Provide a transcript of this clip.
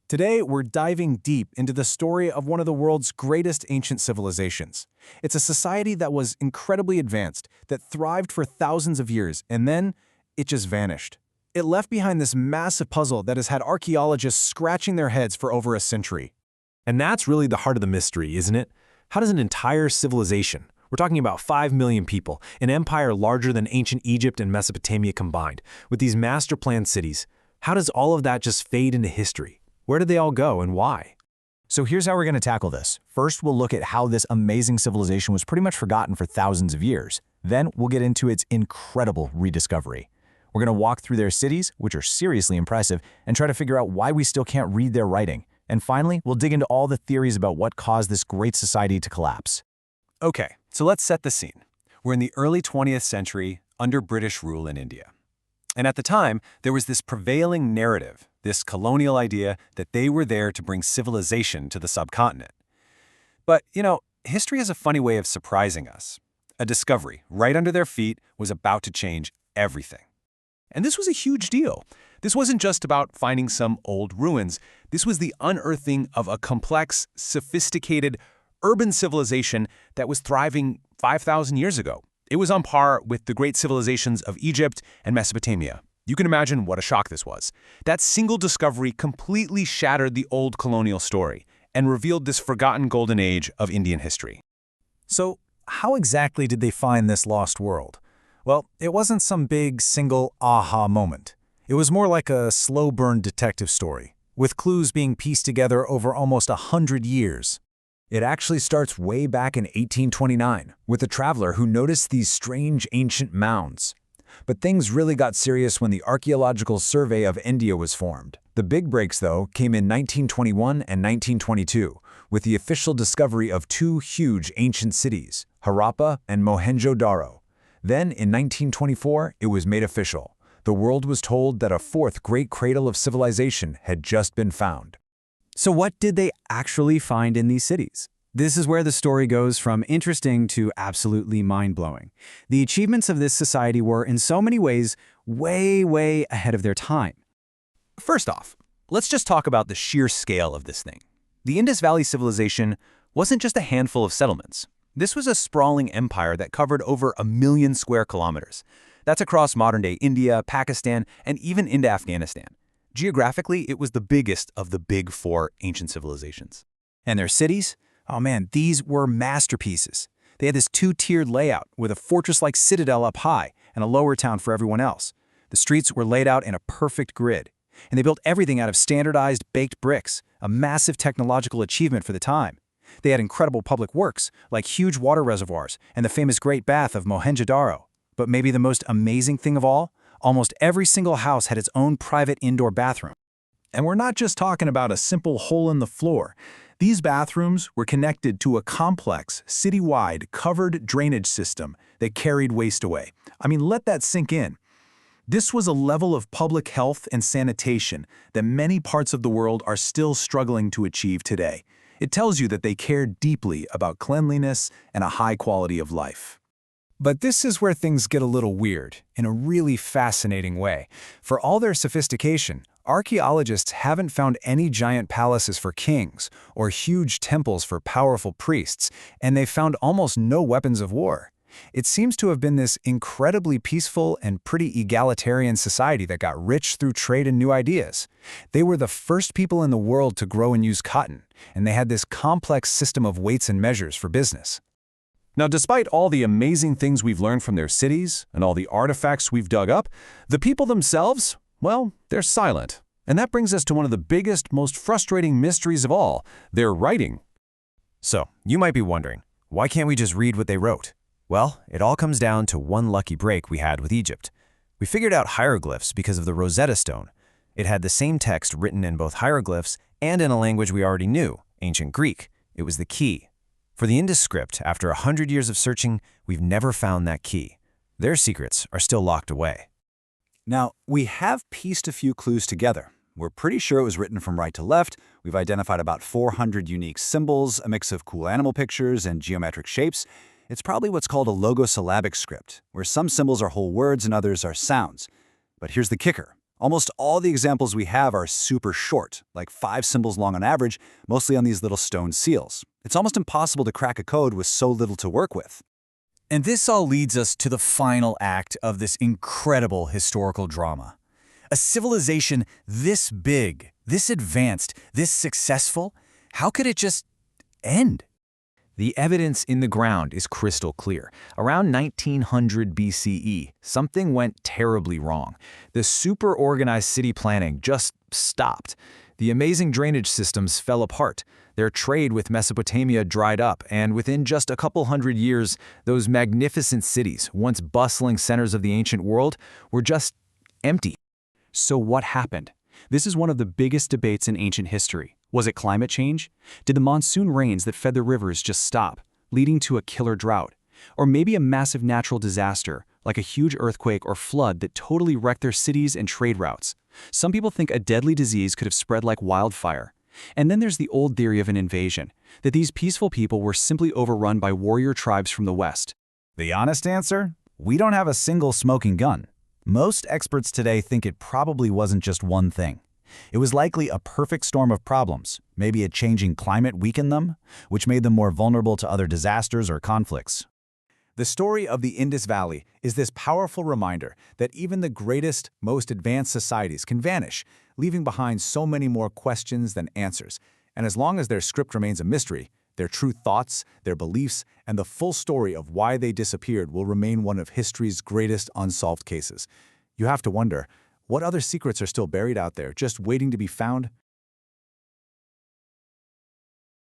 Today, we're diving deep into the story of one of the world's greatest ancient civilizations. It's a society that was incredibly advanced, that thrived for thousands of years, and then it just vanished. It left behind this massive puzzle that has had archaeologists scratching their heads for over a century. And that's really the heart of the mystery, isn't it? How does an entire civilization, we're talking about 5 million people, an empire larger than ancient Egypt and Mesopotamia combined, with these master-planned cities, how does all of that just fade into history? Where did they all go and why? So here's how we're going to tackle this. First, we'll look at how this amazing civilization was pretty much forgotten for thousands of years. Then, we'll get into its incredible rediscovery. We're going to walk through their cities, which are seriously impressive, and try to figure out why we still can't read their writing. And finally, we'll dig into all the theories about what caused this great society to collapse. Okay, so let's set the scene. We're in the early 20th century under British rule in India. And at the time, there was this prevailing narrative, this colonial idea that they were there to bring civilization to the subcontinent. But, history has a funny way of surprising us. A discovery right under their feet was about to change everything. And this was a huge deal. This wasn't just about finding some old ruins. This was the unearthing of a complex, sophisticated, urban civilization that was thriving 5,000 years ago. It was on par with the great civilizations of Egypt and Mesopotamia. You can imagine what a shock this was. That single discovery completely shattered the old colonial story and revealed this forgotten golden age of Indian history. So, how exactly did they find this lost world? Well, it wasn't some big, single aha moment. It was more like a slow-burn detective story, with clues being pieced together over almost 100 years. It actually starts way back in 1829, with a traveler who noticed these strange ancient mounds. But things really got serious when the Archaeological Survey of India was formed. The big breaks, though, came in 1921 and 1922, with the official discovery of 2 huge ancient cities, Harappa and Mohenjo-daro. Then, in 1924, it was made official. The world was told that a 4th great cradle of civilization had just been found. So what did they actually find in these cities? This is where the story goes from interesting to absolutely mind-blowing. The achievements of this society were, in so many ways, way ahead of their time. First off, let's just talk about the sheer scale of this thing. The Indus Valley Civilization wasn't just a handful of settlements. This was a sprawling empire that covered over 1 million square kilometers. That's across modern-day India, Pakistan, and even into Afghanistan. Geographically, it was the biggest of the big 4 ancient civilizations. And their cities? Oh man, these were masterpieces. They had this 2-tiered layout with a fortress-like citadel up high and a lower town for everyone else. The streets were laid out in a perfect grid. And they built everything out of standardized baked bricks, a massive technological achievement for the time. They had incredible public works, like huge water reservoirs and the famous Great Bath of Mohenjo-daro. But maybe the most amazing thing of all? Almost every single house had its own private indoor bathroom. And we're not just talking about a simple hole in the floor. These bathrooms were connected to a complex, citywide, covered drainage system that carried waste away. I mean, let that sink in. This was a level of public health and sanitation that many parts of the world are still struggling to achieve today. It tells you that they cared deeply about cleanliness and a high quality of life. But this is where things get a little weird, in a really fascinating way. For all their sophistication, archaeologists haven't found any giant palaces for kings or huge temples for powerful priests, and they've found almost no weapons of war. It seems to have been this incredibly peaceful and pretty egalitarian society that got rich through trade and new ideas. They were the first people in the world to grow and use cotton, and they had this complex system of weights and measures for business. Now, despite all the amazing things we've learned from their cities and all the artifacts we've dug up, the people themselves, well, they're silent. And that brings us to one of the biggest, most frustrating mysteries of all, their writing. So, you might be wondering, why can't we just read what they wrote? Well, it all comes down to one lucky break we had with Egypt. We figured out hieroglyphs because of the Rosetta Stone. It had the same text written in both hieroglyphs and in a language we already knew, ancient Greek. It was the key. For the Indus script, after 100 years of searching, we've never found that key. Their secrets are still locked away. Now, we have pieced a few clues together. We're pretty sure it was written from right to left. We've identified about 400 unique symbols, a mix of cool animal pictures and geometric shapes. It's probably what's called a logosyllabic script, where some symbols are whole words and others are sounds. But here's the kicker. Almost all the examples we have are super short, like 5 symbols long on average, mostly on these little stone seals. It's almost impossible to crack a code with so little to work with. And this all leads us to the final act of this incredible historical drama. A civilization this big, this advanced, this successful, how could it just end? The evidence in the ground is crystal clear. Around 1900 BCE, something went terribly wrong. The super-organized city planning just stopped. The amazing drainage systems fell apart. Their trade with Mesopotamia dried up, and within just a couple hundred years, those magnificent cities, once bustling centers of the ancient world, were just empty. So what happened? This is one of the biggest debates in ancient history. Was it climate change? Did the monsoon rains that fed the rivers just stop, leading to a killer drought? Or maybe a massive natural disaster, like a huge earthquake or flood that totally wrecked their cities and trade routes? Some people think a deadly disease could have spread like wildfire. And then there's the old theory of an invasion, that these peaceful people were simply overrun by warrior tribes from the west. The honest answer? We don't have a single smoking gun. Most experts today think it probably wasn't just one thing. It was likely a perfect storm of problems. Maybe a changing climate weakened them, which made them more vulnerable to other disasters or conflicts. The story of the Indus Valley is this powerful reminder that even the greatest, most advanced societies can vanish, leaving behind so many more questions than answers. And as long as their script remains a mystery, their true thoughts, their beliefs, and the full story of why they disappeared will remain one of history's greatest unsolved cases. You have to wonder, what other secrets are still buried out there, just waiting to be found?